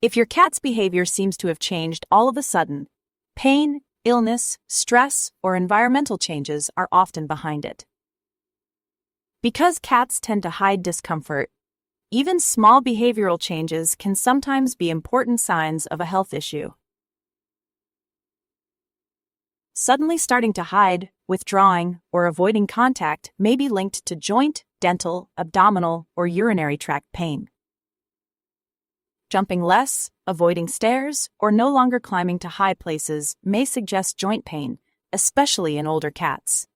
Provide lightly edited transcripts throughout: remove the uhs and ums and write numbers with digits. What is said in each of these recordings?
If your cat's behavior seems to have changed all of a sudden, pain, illness, stress, or environmental changes are often behind it. Because cats tend to hide discomfort, even small behavioral changes can sometimes be important signs of a health issue. Suddenly starting to hide, withdrawing, or avoiding contact may be linked to joint, dental, abdominal, or urinary tract pain. Jumping less, avoiding stairs, or no longer climbing to high places may suggest joint pain, especially in older cats.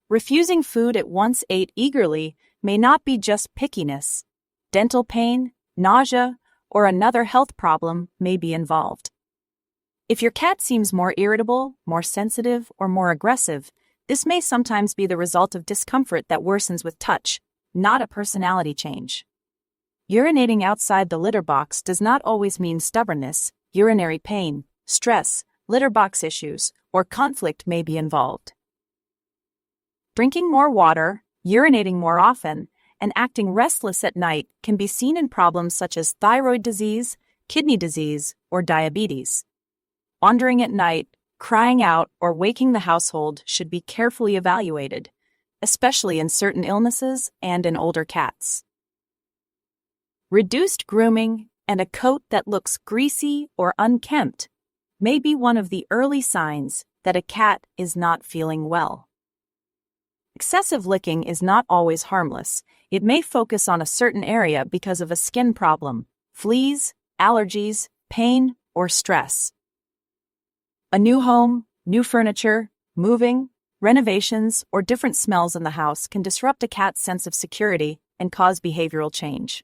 Refusing food it once ate eagerly may not be just pickiness. Dental pain, nausea, or another health problem may be involved. If your cat seems more irritable, more sensitive, or more aggressive, this may sometimes be the result of discomfort that worsens with touch, not a personality change. Urinating outside the litter box does not always mean stubbornness. Urinary pain, stress, litter box issues, or conflict may be involved. Drinking more water, urinating more often, and acting restless at night can be seen in problems such as thyroid disease, kidney disease, or diabetes. Wandering at night, crying out, or waking the household should be carefully evaluated, especially in certain illnesses and in older cats. Reduced grooming and a coat that looks greasy or unkempt may be one of the early signs that a cat is not feeling well. Excessive licking is not always harmless. It may focus on a certain area because of a skin problem, fleas, allergies, pain, or stress. A new home, new furniture, moving, renovations, or different smells in the house can disrupt a cat's sense of security and cause behavioral change.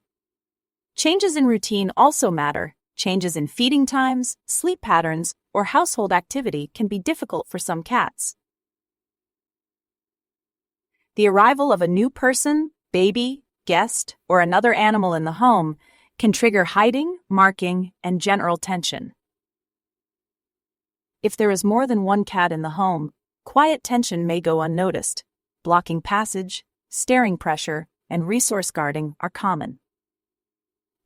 Changes in routine also matter. Changes in feeding times, sleep patterns, or household activity can be difficult for some cats. The arrival of a new person, baby, guest, or another animal in the home can trigger hiding, marking, and general tension. If there is more than one cat in the home, quiet tension may go unnoticed. Blocking passage, staring pressure, and resource guarding are common.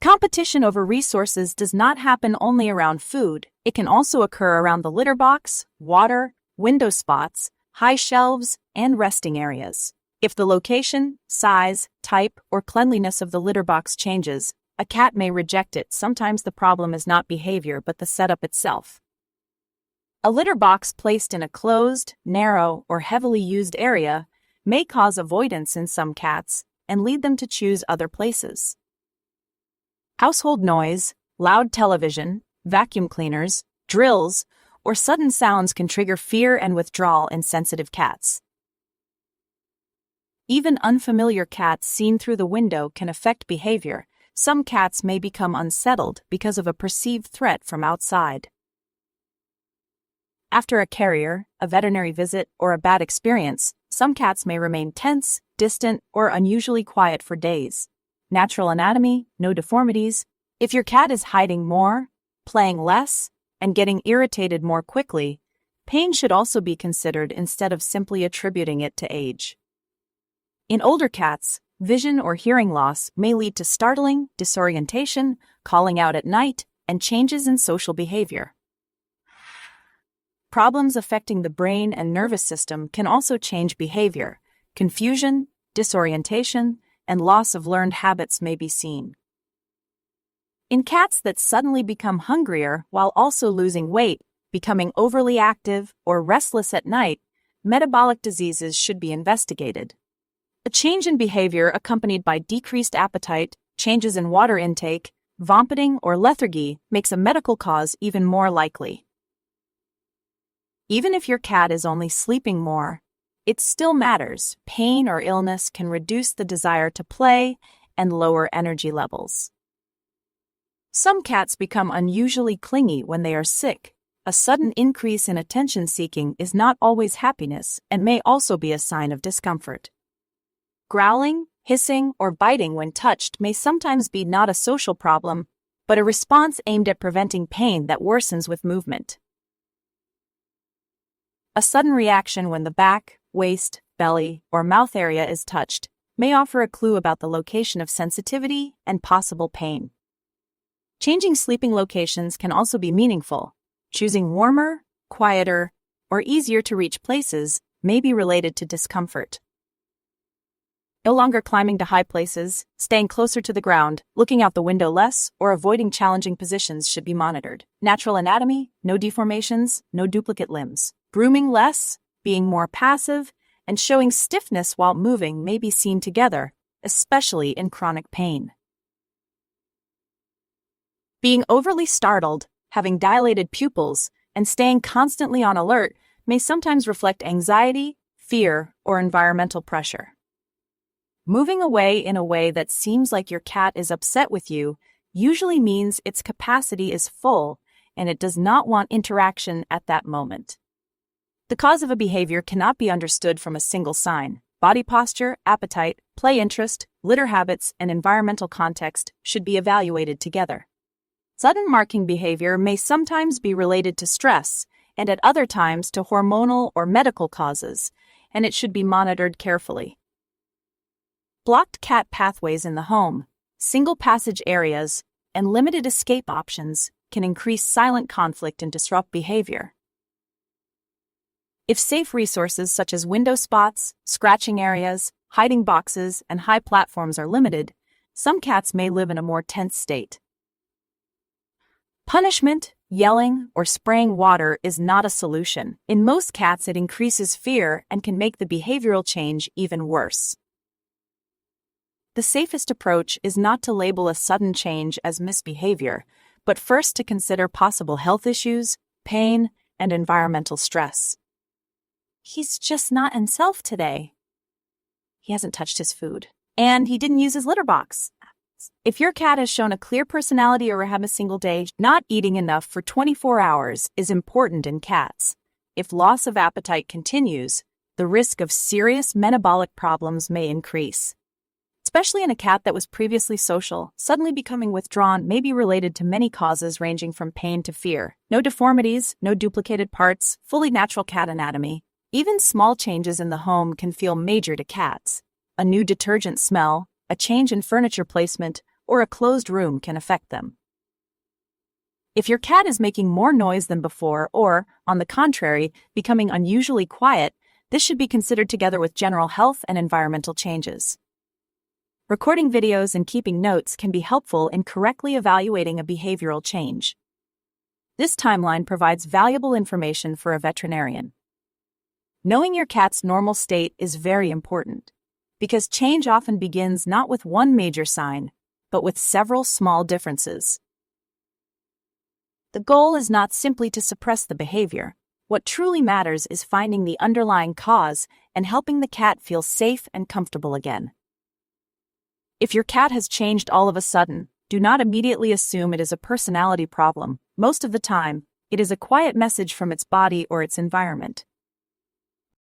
Competition over resources does not happen only around food. It can also occur around the litter box, water, window spots, high shelves, and resting areas. If the location, size, type, or cleanliness of the litter box changes, a cat may reject it. Sometimes the problem is not behavior but the setup itself. A litter box placed in a closed, narrow, or heavily used area may cause avoidance in some cats and lead them to choose other places. Household noise, loud television, vacuum cleaners, drills, or sudden sounds can trigger fear and withdrawal in sensitive cats. Even unfamiliar cats seen through the window can affect behavior. Some cats may become unsettled because of a perceived threat from outside. After a carrier, a veterinary visit, or a bad experience, some cats may remain tense, distant, or unusually quiet for days. Natural anatomy, no deformities. If your cat is hiding more, playing less, and getting irritated more quickly, pain should also be considered instead of simply attributing it to age. In older cats, vision or hearing loss may lead to startling, disorientation, calling out at night, and changes in social behavior. Problems affecting the brain and nervous system can also change behavior. Confusion, disorientation, and loss of learned habits may be seen. In cats that suddenly become hungrier while also losing weight, becoming overly active, or restless at night, metabolic diseases should be investigated. A change in behavior accompanied by decreased appetite, changes in water intake, vomiting, or lethargy makes a medical cause even more likely. Even if your cat is only sleeping more, it still matters. Pain or illness can reduce the desire to play and lower energy levels. Some cats become unusually clingy when they are sick. A sudden increase in attention seeking is not always happiness and may also be a sign of discomfort. Growling, hissing, or biting when touched may sometimes be not a social problem, but a response aimed at preventing pain that worsens with movement. A sudden reaction when the back, waist, belly, or mouth area is touched may offer a clue about the location of sensitivity and possible pain. Changing sleeping locations can also be meaningful. Choosing warmer, quieter, or easier to reach places may be related to discomfort. No longer climbing to high places, staying closer to the ground, looking out the window less, or avoiding challenging positions should be monitored. Natural anatomy, no deformations, no duplicate limbs. Grooming less, being more passive, and showing stiffness while moving may be seen together, especially in chronic pain. Being overly startled, having dilated pupils, and staying constantly on alert may sometimes reflect anxiety, fear, or environmental pressure. Moving away in a way that seems like your cat is upset with you usually means its capacity is full and it does not want interaction at that moment. The cause of a behavior cannot be understood from a single sign. Body posture, appetite, play interest, litter habits, and environmental context should be evaluated together. Sudden marking behavior may sometimes be related to stress and at other times to hormonal or medical causes, and it should be monitored carefully. Blocked cat pathways in the home, single passage areas, and limited escape options can increase silent conflict and disrupt behavior. If safe resources such as window spots, scratching areas, hiding boxes, and high platforms are limited, some cats may live in a more tense state. Punishment, yelling, or spraying water is not a solution. In most cats, it increases fear and can make the behavioral change even worse. The safest approach is not to label a sudden change as misbehavior, but first to consider possible health issues, pain, and environmental stress. He's just not himself today. He hasn't touched his food. And he didn't use his litter box. If your cat has shown a clear personality over a single day, not eating enough for 24 hours is important in cats. If loss of appetite continues, the risk of serious metabolic problems may increase. Especially in a cat that was previously social, suddenly becoming withdrawn may be related to many causes ranging from pain to fear. No deformities, no duplicated parts, fully natural cat anatomy. Even small changes in the home can feel major to cats. A new detergent smell, a change in furniture placement, or a closed room can affect them. If your cat is making more noise than before or, on the contrary, becoming unusually quiet, this should be considered together with general health and environmental changes. Recording videos and keeping notes can be helpful in correctly evaluating a behavioral change. This timeline provides valuable information for a veterinarian. Knowing your cat's normal state is very important, because change often begins not with one major sign, but with several small differences. The goal is not simply to suppress the behavior. What truly matters is finding the underlying cause and helping the cat feel safe and comfortable again. If your cat has changed all of a sudden, do not immediately assume it is a personality problem. Most of the time, it is a quiet message from its body or its environment.